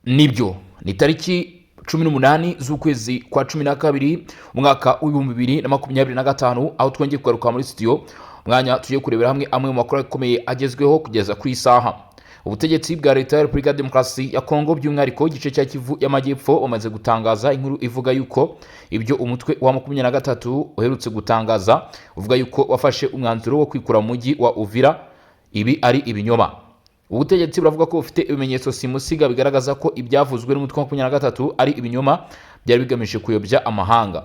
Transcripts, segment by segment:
nibyo ni tariki 18 z'ukwezi kwa 12 umwaka w'2025 aho twongeye kugaruka muri studio mwanya tugiye kurebera hamwe amwe mu makuru akomeye agezweho kugeza kuri isaha. Ubutegetsi bwa leta ya Repubulika ya Demokarasi ya Kongo by'umwihariko igice cya Kivu y'Amajyepfo bamaze gutangaza inkuru ivuga yuko ibyo umutwe wa 23 uherutse gutangaza uvuga yuko wafashe umwanzuro wo kwikura mu mujyi wa Uvira ibi ari ibinyoma. Ubutegetsi buravuga ko ufite ibimenyetso simusiga bigaragaza ko ibyavuzwe n'umutwe wa 23 ari ibinyoma byari bigamije kuyobya amahanga.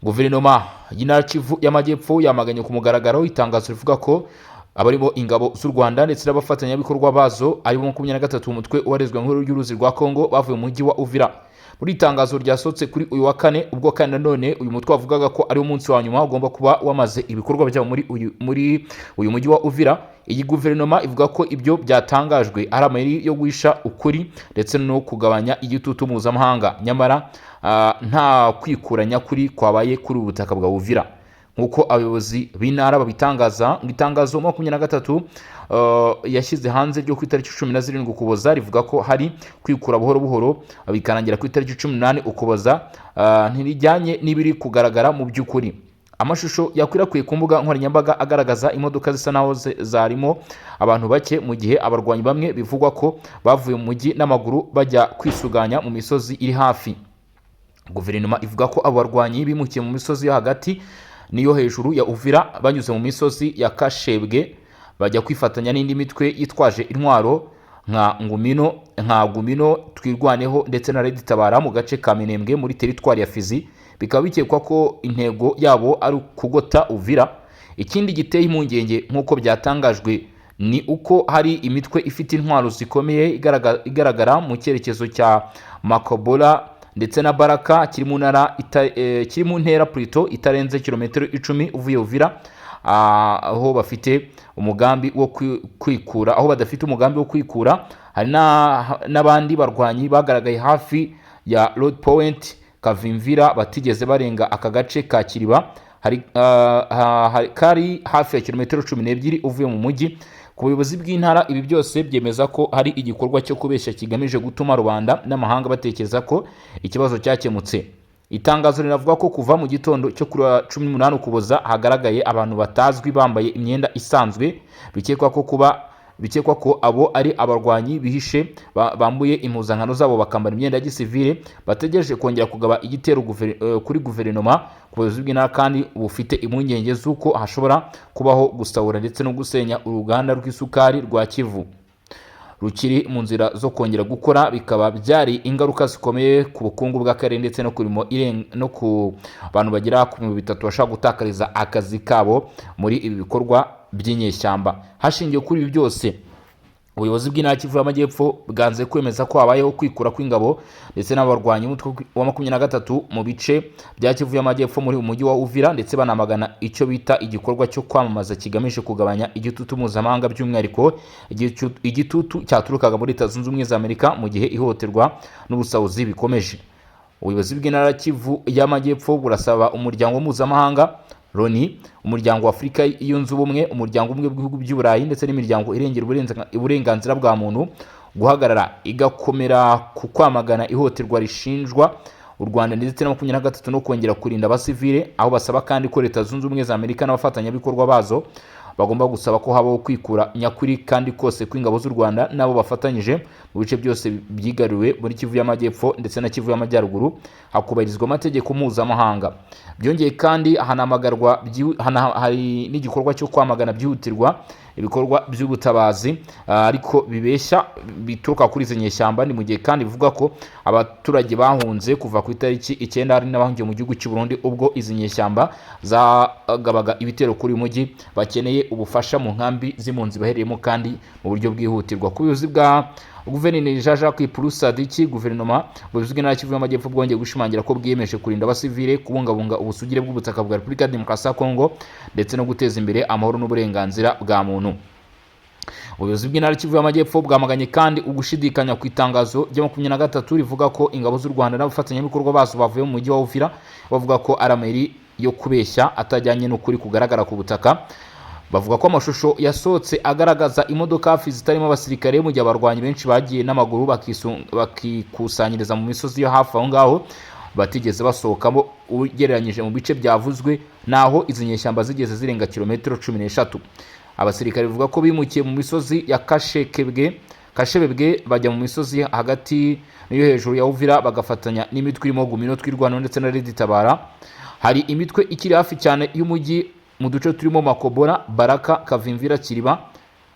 Guverinoma y'Intara Kivu y'Amajyepfo yamaganye ku mugaragaro itangazo rivuga ko abarimo ingabo z'u Rwanda ndetse n'abafatanyabikorwa bazo ari bo 23 umutwe ubarezwa nkuru y'uruzi rwa Kongo bavuye mu mujyi wa Uvira. Muri itangazo ryasotse kuri uyu wa kane ubwo kandi nanone uyu mutwe wavugaga ko ari umunsi wa nyuma ugomba kuba wamaze ibikorwa bya muri uyu mujyi wa Uvira. Iyi guverinoma ivuga ko ibyo byatangajwe ari amayeri yo guhisha ukuri ndetse no kugabanya igitutu mpuzamahanga, nyamara nta kwikuranya kuri kwabaye kuri ubutaka bwa Uvira nkuko abayobozi b'intara babitangaza. Itangazo 23 yashyize hanze ryo ku itariki 17 Ukuboza rivuga ko hari kwikura buhoro buhoro bikarangira ku itariki 18 Ukuboza ntirijyanye n'ibiri kugaragara mu by'ukuri. Amashusho yakwirakwiye ku mbuga nkoranyambaga agaragaza imodoka zisa naho zarimo abantu bake mu gihe abarwanyi bamwe bivugwa ko bavuye mu mujyi n'amaguru bajya kwisuganya mu misozi iri hafi. Guverinoma ivuga ko abarwanyi bimukiye mu misozi yo hagati niyo hejuru ya Uvira banyuze mu misozi ya Kashebwe bajya kwifatanya n'indi mitwe yitwaje intwaro nka Ngumino Twirwaneho ndetse na Red Tabara mu gace ka Minembwe muri teritwari ya Fizi. Bikaba bikekwa ko intego yabo ari kugota Uvira. Ikindi giteye impungenge nk'uko byatangajwe ni uko hari imitwe ifite intwaro zikomeye igaragara mu cyerekezo cya Makobola ndetse na Baraka kiri mu ntera Pluto itarenze kilometero 10 uvuye Uvira, aho bafite umugambi wo kwikura, aho badafite umugambi wo kwikura. Hari n'abandi barwanyi bagaragaye hafi ya Road Point Kavimvira batigeze barenga aka gace ka Kiriba kari hafi ya kilometero 12 uvuye mu mujyi. Ku buyobozi bw'intara ibi byose byemeza ko hari igikorwa cyo kubeshya kigamije gutuma rubanda n'amahanga batekereza ko ikibazo cyakemutse. Itangazo rinavuga ko kuva mu gitondo cyo kuri 18 Ukuboza hagaragaye abantu batazwi bambaye imyenda isanzwe bikekwa ko abo ari abarwanyi bihishe bambuye impuzankano zabo bakambara imyenda ya gisivile bategereje kongera kugaba igitero kuri guverinoma. Ku buyobozi bw'intara kandi bufite impungenge z'uko hashobora kubaho gusahura ndetse no gusenya uruganda rw'isukari rwa Kivu rukiri mu nzira zo kongera gukora. Bikaba byari ingaruka zikomeye ku bukungu bw'akarere ndetse no ku bantu bagera ku 300 bashaka gutakariza akazi kabo muri ibi bikorwa by'inyeshyamba. Hashingiye kuri ibi byose ubuyobozi bw'Intara Kivu y'Amajyepfo bwanze kwemeza ko habayeho kwikura kw'ingabo ndetse n'abarwanyi umutwe wa 23 mu bice bya Kivu y'Amajyepfo muri umujyi wa Uvira, ndetse banamagana icyo bita igikorwa cyo kwamamaza kigamije kugabanya igitutu mpuzamahanga, by'umwihariko igitutu cyaturukaga muri Leta Zunze Ubumwe za Amerika mu gihe ihohoterwa n'ubusahuzi bikomeje. Ubuyobozi bw'Intara Kivu y'Amajyepfo burasaba umuryango mpuzamahanga Loni, umuryango wa Afurika yunze ubumwe, umuryango umwe w'ibihugu by'Uburayi ndetse n'imiryango irengera uburenganzira bwa muntu guhagarara igakomera ku kwamagana ihohoterwa rishinjwa u Rwanda ndetse na 23 no kongera kurinda abasivile, aho basaba kandi ko Leta Zunze Ubumwe za Amerika n'abafatanyabikorwa bazo bagomba gusaba ko habaho kwikura nyakuri kandi kose kw'ingabo z'u Rwanda nabo bafatanyije mu bice byose byigaruriwe muri Kivu y'Amajyepfo ndetse na Kivu y'Amajyaruguru hakubahirizwa amategeko mpuzamahanga. Byongeye kandi hari n'igikorwa cyo kwamagana byihutirwa ibikorwa by'ubutabazi ariko bibeshya bituruka kuri izi nyeshyamba. Ni mu gihe kandi bivuga ko abaturage bahunze kuva ku itariki 9 ari n'abahungiye mu gihugu cy'u Burundi ubwo izi nyeshyamba zagabaga ibitero kuri uyu mujyi bakeneye ubufasha mu nkambi z'impunzi bahereyemo kandi mu buryo bwihutirwa. Ku buyobozi bwa Guverineri Jean-Jacques Purusadiki guverinoma ubuyobozi bw'Intara Kivu y'Amajyepfo bwongeye gushimangira ko bwiyemeje kurinda abasivile, kubungabunga ubusugire bw'ubutaka bwa Repubulika ya Demokarasi ya Kongo ndetse no guteza imbere amahoro n'uburenganzira bwa muntu. Ubuyobozi bw'Intara Kivu y'Amajyepfo bwamaganye kandi ugushidikanya ku itangazo rya 23 rivuga ko ingabo z'u Rwanda n'abafatanyabikorwa bazo bavuye mu mujyi wa Uvira, bavuga ko ari amayeri yo kubeshya atajyanye n'ukuri kugaragara ku butaka. bavuga ko amashusho yasohotse agaragaza imodoka hafi zitarimo abasirikare mu gihe abarwanyi benshi bagiye n'amaguru bakikusanyiriza mu misozi yo hafi aho ngaho batigeze basohokamo ugereranyije mu bice byavuzwe naho izi nyeshyamba zigeze zirenga kilometero 13. Abasirikare bivuga ko bimukiye mu misozi ya Kashebebwe bajya mu misozi hagati niyo hejuru ya Uvira bagafatanya n'imitwe irimo Gumino twirwano ndetse na Red Tabara. Hari imitwe ikiri hafi cyane y'umujyi mu duce turimo Makobora, Baraka, Kavimvira, Kiriba.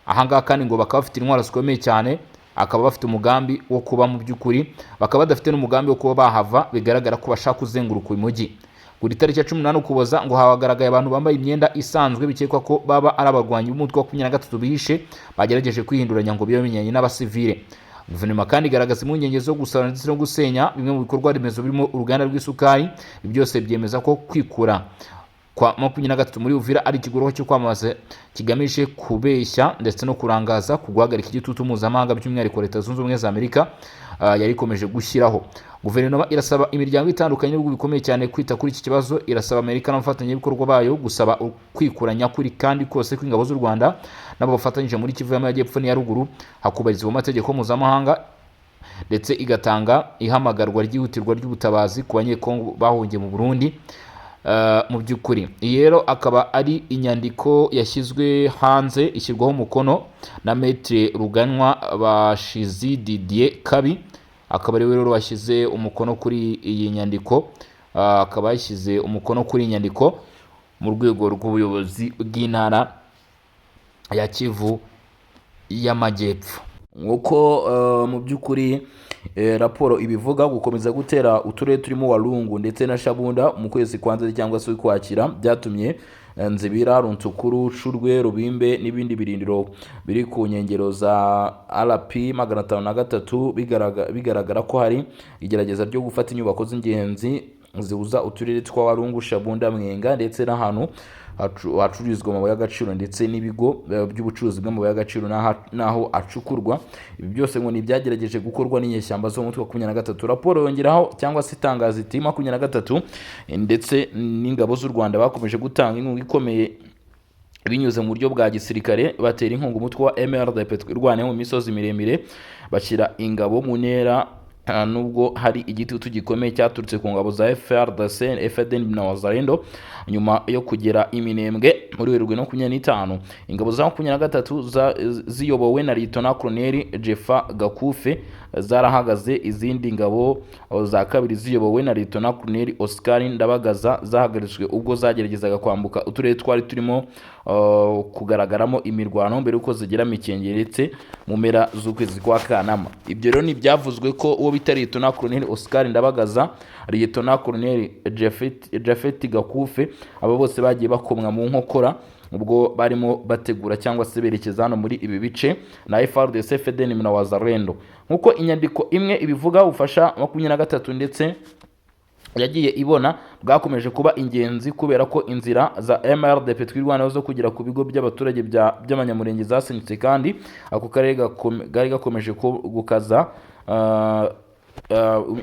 Ahangaha kandi ngo bakaba bafite intwaro zikomeye cyane, akaba bafite umugambi wo kuba mu by'ukuri bakaba badafite n'umugambi wo kuba bahava, bigaragara ko bashaka kuzenguruka uyu mujyi. Kuri tariki ya 18 Ukuboza ngo hagaragaye abantu bambaye imyenda isanzwe bikekwa ko baba ari abagwanyi b'umutwe wa 23 bihishe bagerageje kwihinduranya ngo bimenyanye n'abasivile. Guverinoma kandi igaragaza impungenge zo gusana ndetse no gusenya bimwe mu bikorwa remezo birimo uruganda rw'isukari. Ibi byose byemeza ko kwikura kwa 23 muri Uvira ari ikigoroho cyo kwamaza kigamije kubeshya ndetse no kurangaza kugwagarika igitutu mpuzamahanga by'umwihariko Leta Zunze Ubumwe za Amerika yari ikomeje gushyiraho. Guverinoma irasaba imiryango itandukanye n'ubwo bikomeye cyane kwita kuri iki kibazo. Irasaba Amerika n'abafatanyabikorwa bayo gusaba kwikuranya kuri kandi kose kw'ingabo z'u Rwanda nabo bafatanyije muri Kivu y'Amajyepfo n'iya ruguru hakubarizwa amategeko mpuzamahanga, ndetse igatanga ihamagarwa ryihutirwa ry'ubutabazi ku banyekongo bahungiye mu Burundi. Mu by'ukuri iyi rero akaba ari inyandiko yashyizwe hanze ishyirwaho umukono na Maître Ruganwa Bashizi Didier Kabi, akaba ari we rero washyize umukono kuri iyi nyandiko, akaba yashyize umukono kuri iyi nyandiko mu rwego rw'ubuyobozi bw'intara ya Kivu y'Amajyepfo. Nk'uko mu by'ukuri raporo ibivuga, gukomeza gutera uturere turimo Walungu ndetse na Shabunda mu kwezi kwa Nzeri cyangwa se Ukwakira byatumye Nzibira, Runtukuru, Shurwe, Rubimbe n'ibindi birindiro biri ku nkengero za RP 503 bigaragara ko hari igerageza ryo gufata inyubako z'ingenzi zihuza uturere twa Walungu, Shabunda, Mwenga ndetse n'ahantu hacururizwa amabuye y'agaciro ndetse n'ibigo by'ubucuruzi bw'amabuye y'agaciro naho acukurwa. Ibi byose ngo ni byagerageje gukorwa n'inyeshyamba zo mu mutwe wa 23. Raporo yongeraho cyangwa se itangaza iti 23 ndetse n'ingabo z'u Rwanda bakomeje gutanga inkunga ikomeye binyuze mu buryo bwa gisirikare, batera inkunga umutwe wa MRDP twirwane mu misozi miremire, bashyira ingabo mu ntera nubwo hari igitutu gikomeye cyaturutse ku ngabo za FARDC, FDN na Wazalendo. Nyuma yo kugera Iminembwe muri 2025 ingabo za 23 ziyobowe na Lieutenant Colonel Jefa Gakufe zarahagaze, izindi ngabo za kabiri ziyobowe na Lieutenant Colonel Oscar Ndabagaza zahagaritswe ubwo zageragezaga kwambuka uturere twari turimo kugaragaramo imirwano mbere uko zigera Mikengeretse mu mpera z'ukwezi kwa Kanama. Ibyo rero ni byavuzwe ko uwo bita Lieutenant Colonel Oscar Ndabagaza, Lieutenant Colonel Jafet Gakufe, abo bose bagiye bakomwa mu nkokora ubwo barimo bategura cyangwa se berekeza hano muri ibi bice na FARDC, FDN na Wazalendo. Nkuko inyandiko imwe ibivuga, ufasha 23 ndetse yagiye ibona bwakomeje kuba ingenzi kubera ko inzira za MRDP twirwanaho zo kugera ku bigo by'abaturage by'abanyamurenge zasenyutse, kandi ako karere gari gakomeje gukaza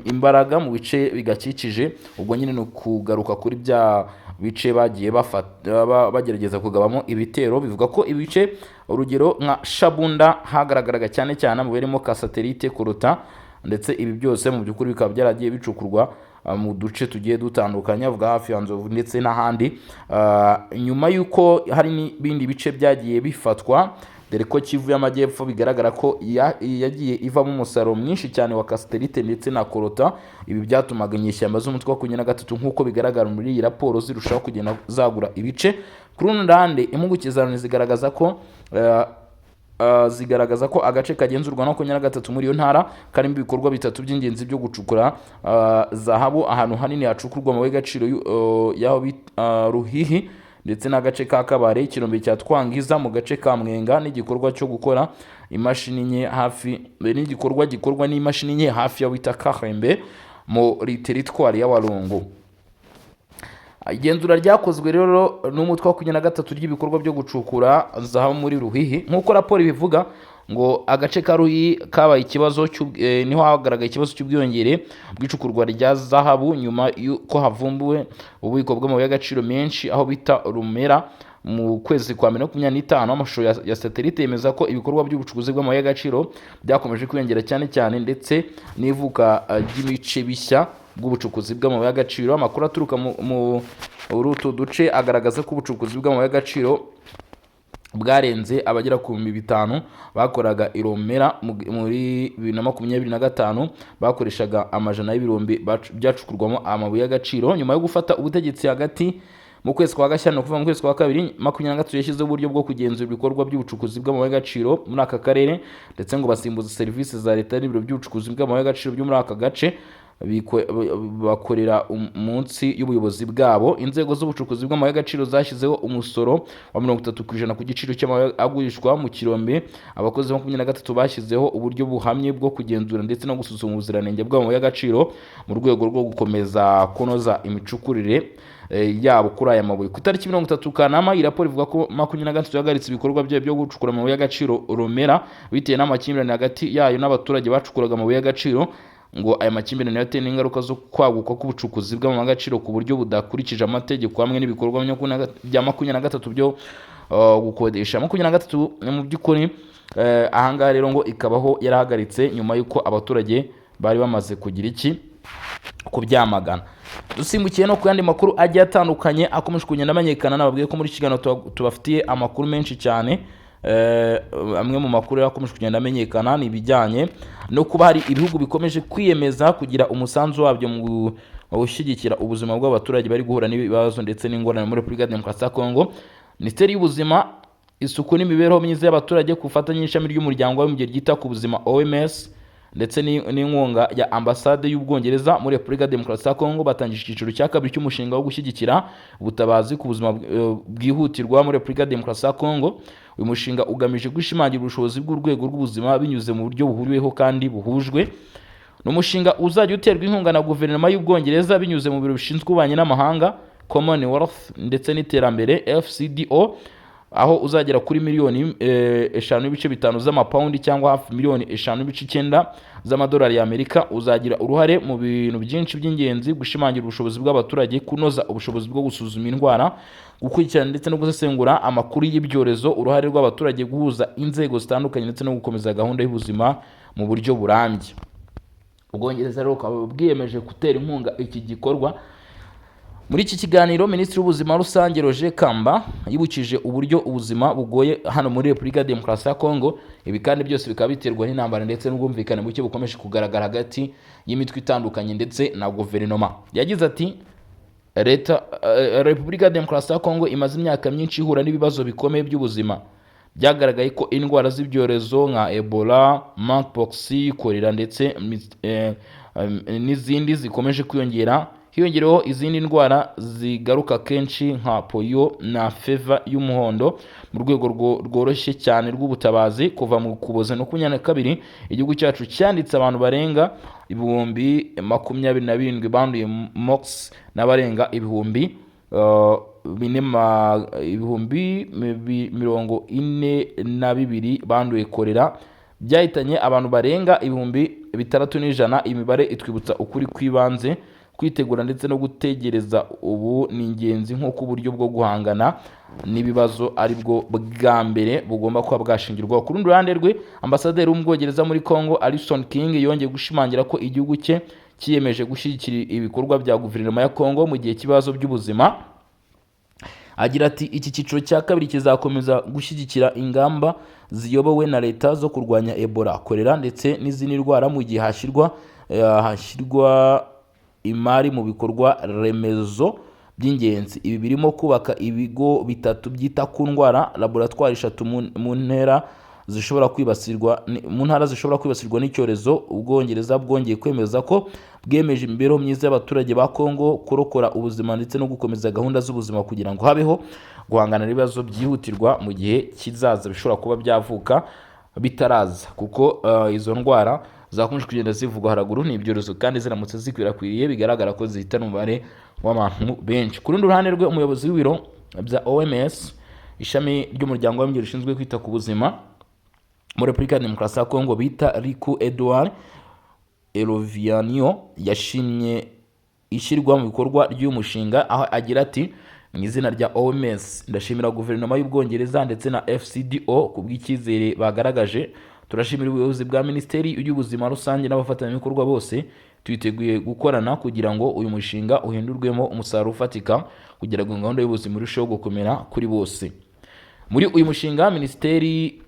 imbaraga mu bice bigakikije. Ubwo nyine no kugaruka kuri bya bice bagiye bagerageza kugabamo ibitero. Bivuga ko ibice urugero nka Shabunda hagaragaraga cyane cyane mu berimo ka satellite kuruta, ndetse ibi byose mu by'ukuri bikaba byaragiye bicukurwa mu duce tugiye dutandukanye avuga hafi ya Nzovu ndetse n'ahandi. Nyuma y'uko hari n'ibindi bice byagiye bifatwa, dore ko Kivu y'Amajyepfo bigaragara ko yagiye ivamo umusaruro mwinshi cyane wa Casterite ndetse na Korota. Ibi byatumaga inyeshyamba z'umutwe wa 23 nk'uko bigaragara muri iyi raporo zirushaho kugenda zagura ibice. Kuri runo ruhande impuguke za Loni zigaragaza ko agace kagenzurwa no 23 muri iyo ntara karimo ibikorwa bitatu by'ingenzi byo gucukura zahabu, ahantu hanini hacukurwa amabuye y'agaciro yaho Ruhihi ndetse n'agace ka Kabare, ikirombe cya Twangiza mu gace ka Mwenga, n'igikorwa cyo gukora imashini nke hafi n'igikorwa gikorwa n'imashini nke hafi ya wita Kahembe muri teritwari ya Walungu. Igenzura ryakozwe rero n'umutwe wa 23 ry'ibikorwa byo gucukura zahabu muri Ruhihi. Nk'uko raporo bivuga ngo agace ka Ruhihi kabaye ikibazo niho hagaragaye ikibazo cy'ubwiyongere bw'icukurwa rya zahabu nyuma yuko havumbuwe ububiko bw'amabuye y'agaciro menshi aho bita Rumera mu kwezi kwa 2025 amashusho ya satellite yemeza ko ibikorwa by'ubucukuzi bw'amabuye y'agaciro byakomeje kwiyongera cyane cyane ndetse n'ivuka ry'imice bishya bw'ubucukuzi bw'amabuye y'agaciro. Amakuru aturuka mu utu duce agaragaza ko ubucukuzi bw'amabuye y'agaciro bwarenze abagera ku 5,000 bakoraga iromera muri 2025 bakoreshaga amajana y'ibirombe byacukurwamo amabuye y'agaciro. Nyuma yo gufata ubutegetsi hagati mu kwezi kwa Gashyantare kuva mu kwezi kwa 2023 yashyizeho uburyo bwo kugenzura ibikorwa by'ubucukuzi bw'amabuye y'agaciro muri aka karere ndetse ngo basimbuza serivisi za leta n'ibiro by'ubucukuzi bw'amabuye y'agaciro byo muri aka gace bakorera munsi y'ubuyobozi bwabo. Inzego z'ubucukuzi bw'amabuye y'agaciro zashyizeho umusoro wa 30% ku giciro cy'amabuye agurishwa mu kirombe. Abakozi 23 bashyizeho uburyo buhamye bwo kugenzura ndetse no gusuzuma ubuziranenge bw'amabuye y'agaciro mu rwego rwo gukomeza kunoza imicukurire yabo kuri aya mabuye. Ku itariki 30 Kanama iyi raporo ivuga ko 23 yahagaritse ibikorwa byo gucukura amabuye y'agaciro Romera bitewe n'amakimbirane hagati yayo n'abaturage bacukuraga amabuye y'agaciro. Ngo aya makimbirane yateye n'ingaruka zo kwaguka k'ubucukuzi bw'amabuye y'agaciro ku buryo budakurikije amategeko hamwe n'ibikorwa bya 23 byo gukodesha. 23 mu by'ukuri ahangaha rero ngo ikabaho yarahagaritse nyuma y'uko abaturage bari bamaze kugira iki kubyamagana. Dusimbukiye no ku yandi makuru agiye atandukanye akomeje kugenda amenyekana, nababwiye ko muri kiganiro tubafitiye amakuru menshi cyane. Amwe mu makuru yakomeje kugenda amenyekana ni ibijyanye no kuba hari ibihugu bikomeje kwiyemeza kugira umusanzu wabyo mu gushyigikira ubuzima bw'abaturage bari guhura n'ibibazo ndetse n'ingorane muri Repubulika ya Demokarasi ya Kongo. Minisiteri y'Ubuzima, Isuku n'Imibereho Myiza y'Abaturage ku bufatanye n'ishami ry'umuryango w'abibumbye ryita ku buzima OMS ndetse n'inkunga ya ambasade y'Ubwongereza muri Repubulika ya Demokarasi ya Kongo batangije icyiciro cya kabiri cy'umushinga wo gushyigikira ubutabazi ku buzima bwihutirwa muri Repubulika ya Demokarasi ya Kongo. Uyu mushinga ugamije gushimangira ubushobozi bw'urwego rw'ubuzima binyuze mu buryo buhuriweho kandi buhujwe. Ni umushinga uzajya uterwa inkunga na guverinoma y'Ubwongereza binyuze mu biro bishinzwe ububanyi n'amahanga, Commonwealth ndetse n'iterambere FCDO, aho uzagera kuri miliyoni 5.5 z'amapaundi cyangwa hafi miliyoni 5.9 z'amadolari y'Amerika. Uzagira uruhare mu bintu byinshi by'ingenzi: gushimangira ubushobozi bw'abaturage, kunoza ubushobozi bwo gusuzuma indwara, gukurikirana ndetse no gusesengura amakuru y'ibyorezo, uruhare rw'abaturage, guhuza inzego zitandukanye ndetse no gukomeza gahunda y'ubuzima mu buryo burambye. Ubwongereza rero ukaba bwiyemeje gutera inkunga iki gikorwa. Muri iki kiganiro Minisitiri w'Ubuzima rusange Roger Kamba yibukije uburyo ubuzima bugoye hano muri Repubulika ya Demokarasi ya Kongo. Ibi kandi byose bikaba biterwa n'intambara ndetse n'ubwumvikane buke bukomeje kugaragara hagati y'imitwe itandukanye ndetse na guverinoma. Yagize ati Repubulika ya Demokarasi ya Kongo imaze imyaka myinshi ihura n'ibibazo bikomeye by'ubuzima. Byagaragaye ko indwara z'ibyorezo nka Ebola, Monkeypox, Cholera ndetse n'izindi zikomeje kwiyongera. Hiyongereho izindi ndwara zigaruka kenshi nka polio na fever y'umuhondo. Mu rwego rworoshye cyane rw'ubutabazi kuva mu Ukuboza no 2022 igihugu cyacu cyanditse abantu barenga 27,000 banduye mox n'abarenga 42,000 banduye Cholera. Byahitanye abantu barenga 6,100. Imibare itwibutsa ukuri kwibanze, kwitegura ndetse no gutegereza ubu ni ingenzi nk'uko uburyo bwo guhangana n'ibibazo ari bwo bwa mbere bugomba kuba bwashingirwaho. Ku rundi ruhande rwe, ambasaderi w'Ubwongereza muri Kongo Alison King yongeye gushimangira ko igihugu cye kiyemeje gushyigikira ibikorwa bya guverinoma ya Kongo mu gihe cy'ibibazo by'ubuzima. Agira ati iki cyiciro cya kabiri kizakomeza gushyigikira ingamba ziyobowe na leta zo kurwanya Ebola, Cholera ndetse n'izindi ndwara mu gihe hashyirwa imari mu bikorwa remezo by'ingenzi. Ibi birimo kubaka ibigo 3 byita ku ndwara, laboratoire 3 mu ntara zishobora kwibasirwa n'icyorezo. Ubwongereza bwongeye kwemeza ko bwemeje imibereho myiza y'abaturage ba Kongo, kurokora ubuzima ndetse no gukomeza gahunda z'ubuzima kugira ngo habeho guhangana n'ibibazo byihutirwa mu gihe kizaza bishobora kuba byavuka bitaraza, kuko izo ndwara zakomeje kugenda zivugwa haraguru ni ibyorezo kandi ziramutse zikwirakwiriye bigaragara ko zihitana umubare w'abantu benshi. Ku rundi ruhande rwe, umuyobozi w'ibiro bya OMS, ishami ry'umuryango w'abibumbye rishinzwe kwita ku buzima muri Repubulika ya Demokarasi ya Kongo bita Riku Edouard Elovianio, yashimye ishyirwa mu bikorwa ry'uyu mushinga, aho agira ati mu izina rya OMS ndashimira guverinoma y'Ubwongereza ndetse na FCDO ku bw'icyizere bagaragaje. Turashimira ubuyobozi bwa Minisiteri y'Ubuzima rusange n'abafatanyabikorwa bose. Twiteguye gukorana kugira ngo uyu mushinga uhindurwemo umusaruro ufatika kugira ngo gahunda y'ubuzima irusheho gukomera kuri bose. Muri uyu mushinga Minisitiri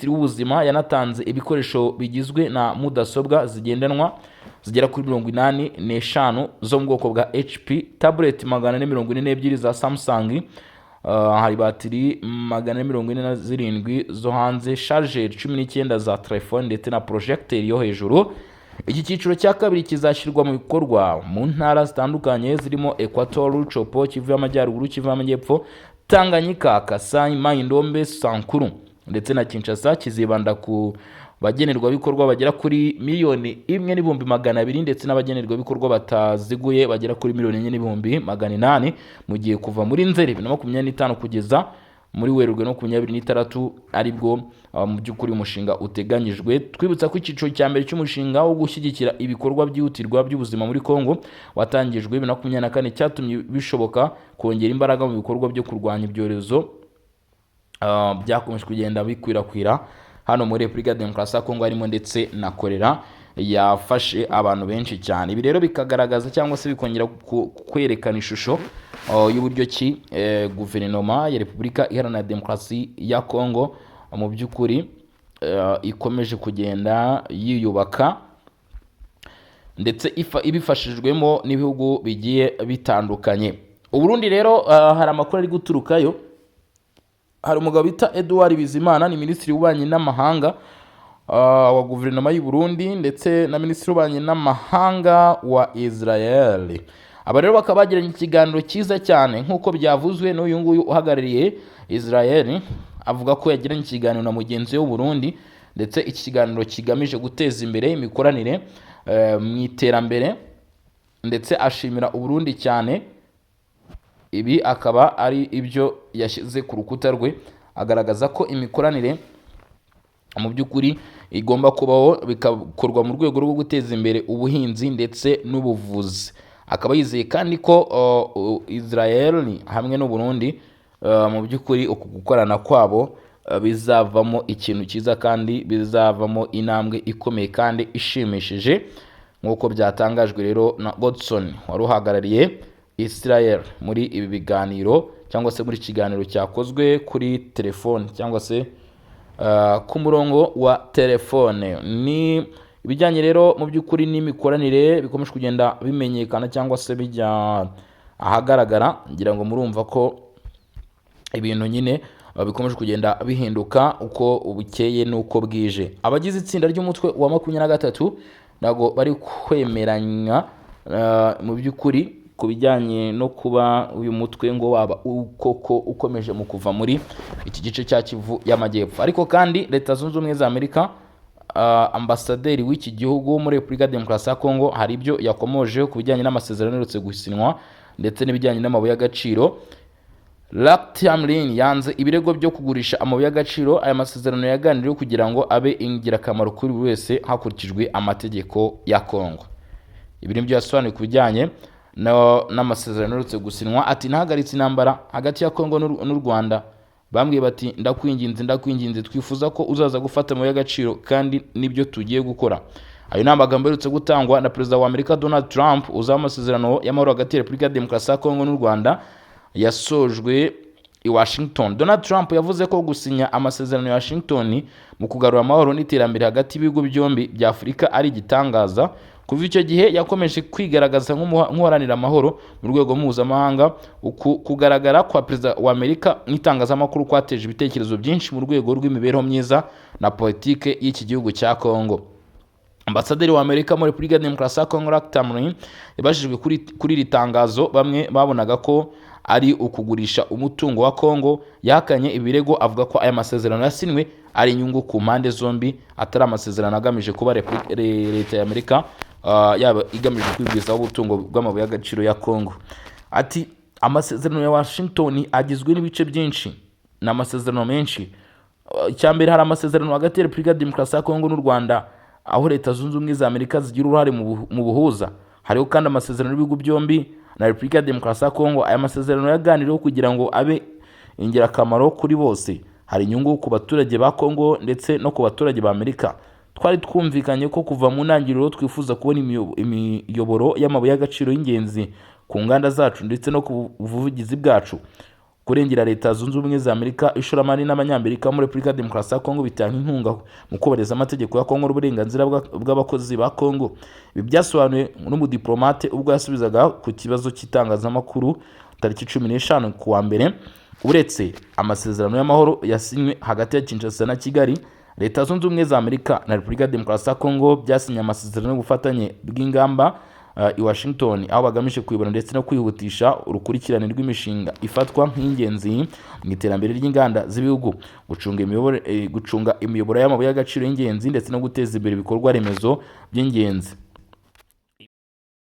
w'Ubuzima yanatanze ibikoresho bigizwe na mudasobwa zigendanwa zigera kuri 85 zo mu bwoko bwa HP, tablet 442 za Samsung, hari batiri 447 zo hanze, charger 19 za telefone ndetse na projecteur yo hejuru. Iki cyiciro cya kabiri kizashyirwa mu bikorwa mu ntara zitandukanye zirimo Equator, Chopo, Kivu y'Amajyaruguru, Kivu y'Amajyepfo, Tanganyika, Kasai, Mai-Ndombe, Sankuru ndetse na Kinshasa. Kizibanda ku bagenerwabikorwa bagera kuri 1,200,000 ndetse n'abagenerwabikorwa bataziguye bagera kuri 1,800,000 mu gihe kuva muri Nzeri 2025 kugeza muri Werurwe 2026 aribwo mu by'ukuri umushinga uteganyijwe. Twibutsa ko icyiciro cya mbere cy'umushinga wo gushyigikira ibikorwa byihutirwa by'ubuzima muri Kongo watangijwe 2024 cyatumye bishoboka kongera imbaraga mu bikorwa byo kurwanya ibyorezo byakomeje kugenda bikwirakwira hano muri Repubulika ya Demokarasi ya Kongo, harimo ndetse na kolera yafashe abantu benshi cyane. Ibi rero bikagaragaza cyangwa se bikongera kwerekana ishusho y'uburyo ki guverinoma ya Repubulika Iharanira Demokarasi ya Kongo mu by'ukuri ikomeje kugenda yiyubaka ndetse ibifashijwemo n'ibihugu bigiye bitandukanye. Uburundi rero hari amakuru ari guturukayo. Hari umugabo bita Edouard Bizimana, ni Minisitiri w'Ububanyi n'Amahanga wa guverinoma y'u Burundi ndetse na Minisitiri w'Ububanyi n'Amahanga wa Israel. Aba rero bakaba bagiranye ikiganiro cyiza cyane nk'uko byavuzwe n'uyu nguyu uhagarariye Israel. Avuga ko yagiranye ikiganiro na mugenzi we w'u Burundi ndetse iki kiganiro kigamije guteza imbere imikoranire mu iterambere ndetse ashimira u Burundi cyane. Ibi akaba ari ibyo yashyize ku rukuta rwe, agaragaza ko imikoranire mu by'ukuri igomba kubaho bikakorwa mu rwego rwo guteza imbere ubuhinzi ndetse n'ubuvuzi. Akaba yizeye kandi ko Israel hamwe n'u Burundi mu by'ukuri uku gukorana kwabo bizavamo ikintu cyiza kandi bizavamo intambwe ikomeye kandi ishimishije, nk'uko byatangajwe rero na Godson wari uhagarariye Israel muri ibi biganiro cyangwa se muri kiganiro cyakozwe kuri telefone cyangwa se ku murongo wa telefone. Ni ibijyanye rero mu by'ukuri n'imikoranire bikomeje kugenda bimenyekana cyangwa se bijya ahagaragara. Ngira ngo murumva ko ibintu nyine bikomeje kugenda bihinduka uko bukeye n'uko bwije. Abagize itsinda ry'umutwe wa 23 nago bari kwemeranya mu by'ukuri ku bijyanye no kuba uyu mutwe ngo waba ukoko ukomeje mu kuva muri iki gice cya Kivu y'Amajyepfo. Ariko kandi Leta Zunze Ubumwe za Amerika, ambasaderi w'iki gihugu muri Repubulika ya Demokarasi ya Kongo, hari ibyo yakomoje ku bijyanye n'amasezerano aherutse gusinywa ndetse n'ibijyanye n'amabuye y'agaciro. Lactamlin yanze ibirego byo kugurisha amabuye y'agaciro. Aya masezerano yaganiriwe kugira ngo abe ingirakamaro kuri buri wese hakurikijwe amategeko ya Kongo. Ibi nibyo yasobanuye ku bijyanye n'amasezerano aherutse gusinywa. Ati ntahagaritse intambara hagati ya Kongo n'u Rwanda. Bambwiye bati ndakwinginze twifuza ko uzaza gufata amabuye y'agaciro kandi nibyo tugiye gukora. Ayo ni amagambo aherutse gutangwa na Perezida wa Amerika Donald Trump uza amasezerano y'amahoro hagati ya Repubulika ya Demokarasi ya Kongo n'u Rwanda yasojwe i Washington. Donald Trump yavuze ko gusinya amasezerano ya Washington mu kugarura amahoro n'iterambere hagati y'ibihugu byombi bya Afurika ari igitangaza. Kuva icyo gihe yakomeje kwigaragaza nk'uharanira amahoro mu rwego mpuzamahanga. Kugaragara kwa Perezida wa Amerika n'itangazamakuru kwateje ibitekerezo byinshi mu rwego rw'imibereho myiza na politike y'iki gihugu cya Kongo. Ambasaderi wa Amerika muri Repubulika ya Demokarasi ya Kongo Lactamlin yabajijwe kuri iri tangazo bamwe babonaga ko ari ukugurisha umutungo wa Kongo. Yakanye ibirego avuga ko aya masezerano yasinwe ari inyungu ku mpande zombi, atari amasezerano agamije kuba Leta ya Amerika yaba igamije kwibwizaho ubutungo bw'amabuye y'agaciro ya Kongo. Ati amasezerano ya Washington agizwe n'ibice byinshi, n'amasezerano menshi. Icyambere hari amasezerano hagati ya Repubulika ya Demokarasi ya Kongo n'u Rwanda, aho Leta Zunze Ubumwe za Amerika zigira uruhare mu buhuza. hariho kandi amasezerano y'ibihugu byombi na Repubulika ya Demokarasi ya Kongo. Aya masezerano yaganiriweho kugira ngo abe ingirakamaro kuri bose. Hari inyungu ku baturage ba Kongo ndetse no ku baturage ba Amerika. Twari twumvikanye ko kuva mu ntangiriro twifuza kubona imiyoboro y'amabuye y'agaciro y'ingenzi ku nganda zacu ndetse no ku buvugizi bwacu. Kurengera Leta Zunze Ubumwe za Amerika, ishoramari n'abanyamerika muri Repubulika ya Demokarasi ya Kongo bitanga inkunga mu kubahiriza amategeko ya Kongo n'uburenganzira bw'abakozi ba Kongo. Ibi byasobanuwe n'umudiplomate ubwo yasubizaga ku kibazo cy'itangazamakuru tariki 15 kuwa mbere. Uretse amasezerano y'amahoro yasinywe hagati ya Kinshasa na Kigali, Leta Zunze Ubumwe za Amerika na Repubulika ya Demokarasi ya Kongo byasinye amasezerano y'ubufatanye bw'ingamba i Washington, aho bagamije kuyobora ndetse no kwihutisha urukurikirane rw'imishinga ifatwa nk'ingenzi mu iterambere ry'inganda z'ibihugu, gucunga imiyoboro y'amabuye y'agaciro y'ingenzi ndetse no guteza imbere ibikorwa remezo by'ingenzi.